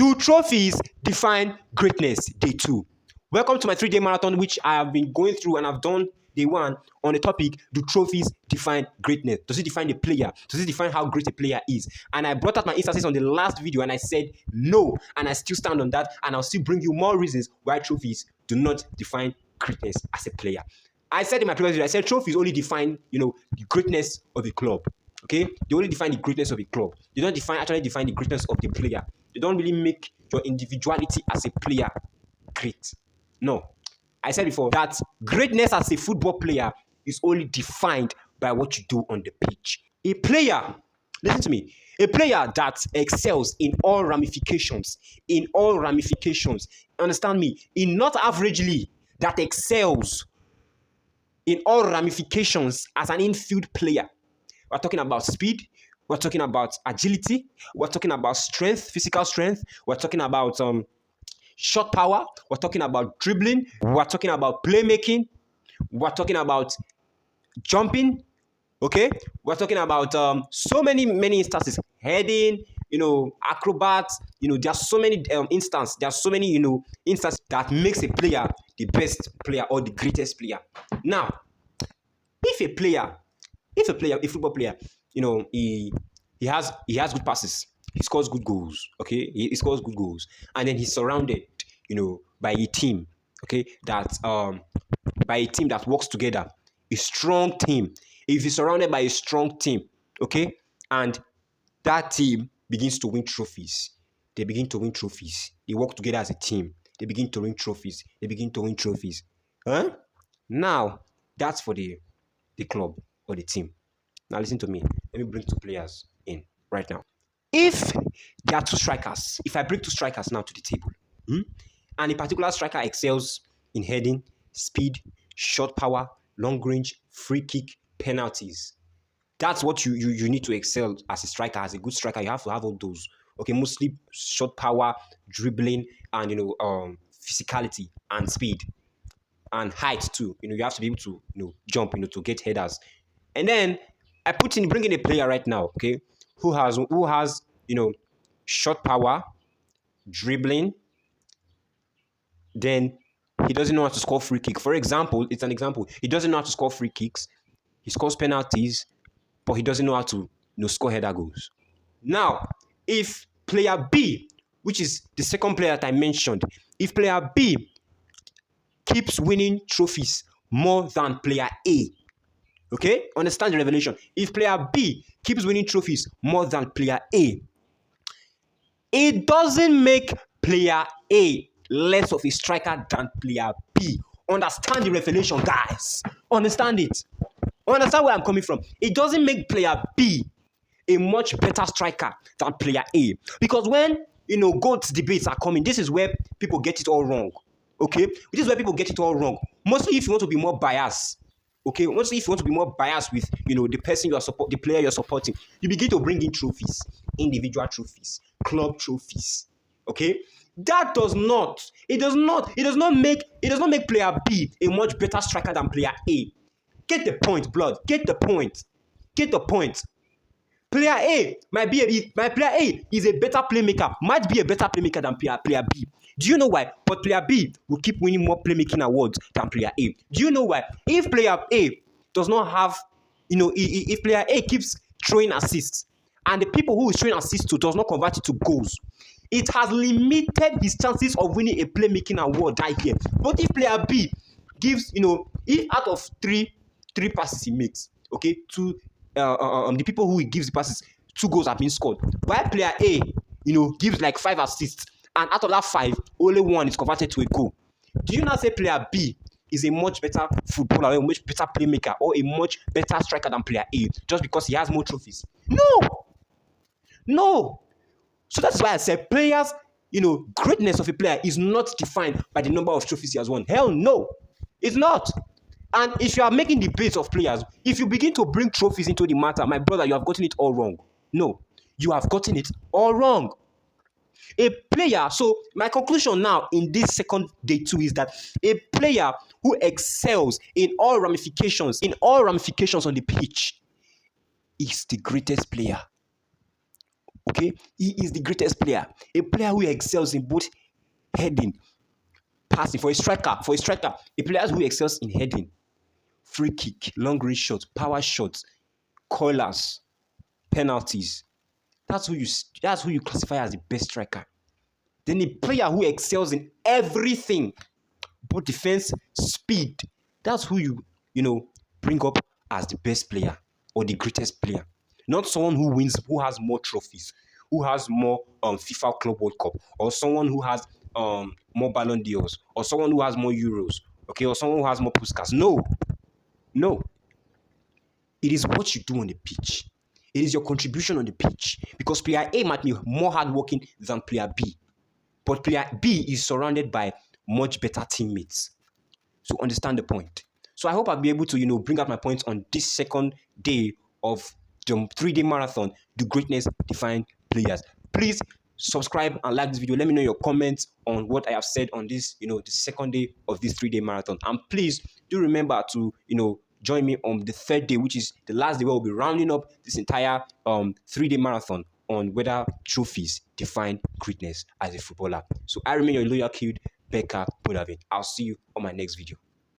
Do trophies define greatness? Day 2. Welcome to my 3-day marathon, which I have been going through, and I've done day 1 on the topic, do trophies define greatness? Does it define the player? Does it define how great a player is? And I brought out my instances on the last video and I said no, and I still stand on that, and I'll still bring you more reasons why trophies do not define greatness as a player. I said in my previous video, I said trophies only define, the greatness of a club. Okay? They only define the greatness of a club. They don't actually define the greatness of the player. They don't really make your individuality as a player great. No. I said before that greatness as a football player is only defined by what you do on the pitch. A player, listen to me, a player that excels in all ramifications, understand me, in not averagely, that excels in all ramifications as an infield player. We're talking about speed, we're talking about agility, we're talking about strength, physical strength, we're talking about shot power, we're talking about dribbling, we're talking about playmaking, we're talking about jumping, okay? We're talking about so many instances, heading, acrobats, there are so many instances that makes a player the best player or the greatest player. Now, if a football player, he has good passes, he scores good goals, okay? He scores good goals, and then he's surrounded, by a team, okay? By a team that works together, a strong team. If he's surrounded by a strong team, okay, and that team begins to win trophies, they begin to win trophies. They work together as a team. They begin to win trophies. Huh? Now, that's for the club or the team. Now, listen to me. Let me bring 2 players in right now. If there are 2 strikers, if I bring 2 strikers now to the table, and a particular striker excels in heading, speed, shot power, long range, free kick, penalties, that's what you need to excel as a striker. As a good striker, you have to have all those. Okay, mostly shot power, dribbling, and physicality and speed and height too. You have to be able to jump, to get headers. And then I bring in a player right now, okay, who has shot power, dribbling. Then he doesn't know how to score free kick. For example, it's an example. He doesn't know how to score free kicks. He scores penalties, but he doesn't know how to score header goals. Now, if player B, which is the second player that I mentioned, if player B keeps winning trophies more than player A, okay? Understand the revelation. If player B keeps winning trophies more than player A, it doesn't make player A less of a striker than player B. Understand the revelation, guys. Understand it. Understand where I'm coming from. It doesn't make player B a much better striker than player A. Because when, GOAT debates are coming, this is where people get it all wrong. Okay? This is where people get it all wrong. Mostly if you want to be more biased. Okay? Mostly if you want to be more biased with, the person the player you're supporting, you begin to bring in trophies, individual trophies, club trophies. Okay? That does not make player B a much better striker than player A. Get the point, blood. Get the point. Player A player A is a better playmaker, might be a better playmaker than player B. Do you know why? But player B will keep winning more playmaking awards than player A. Do you know why? If player A does not have, if player A keeps throwing assists, and the people who is throwing assists to does not convert it to goals, it has limited his chances of winning a playmaking award right here. But if player B gives, if out of three passes he makes, okay, the people who he gives the passes, 2 goals have been scored. While player A, gives like 5 assists, and out of that 5, only 1 is converted to a goal. Do you not say player B is a much better footballer, or a much better playmaker, or a much better striker than player A just because he has more trophies? No. So that's why I said players, greatness of a player is not defined by the number of trophies he has won. Hell no, it's not. And if you are making debates of players, if you begin to bring trophies into the matter, my brother, you have gotten it all wrong. No, you have gotten it all wrong. A player, so my conclusion now in this second day 2 is that a player who excels in all ramifications on the pitch is the greatest player. Okay, he is the greatest player, a player who excels in both heading, passing. For a striker, a player who excels in heading, free kick, long range shots, power shots, corners, penalties. That's who you classify as the best striker. Then a player who excels in everything, both defense, speed. That's who you bring up as the best player or the greatest player. Not someone who has more trophies, who has more FIFA Club World Cup, or someone who has more Ballon d'Ors, or someone who has more Euros, okay, or someone who has more Puskas. No, no. It is what you do on the pitch. It is your contribution on the pitch. Because player A might be more hardworking than player B. But player B is surrounded by much better teammates. So understand the point. So I hope I'll be able to, bring out my points on this second day of the 3-day marathon, the greatness define players. Please subscribe and like this video. Let me know your comments on what I have said on this, the second day of this 3-day marathon. And please do remember to, join me on the 3rd day, which is the last day where we'll be rounding up this entire 3-day marathon on whether trophies define greatness as a footballer. So I remain your loyal kid, Becca Bonavin. I'll see you on my next video.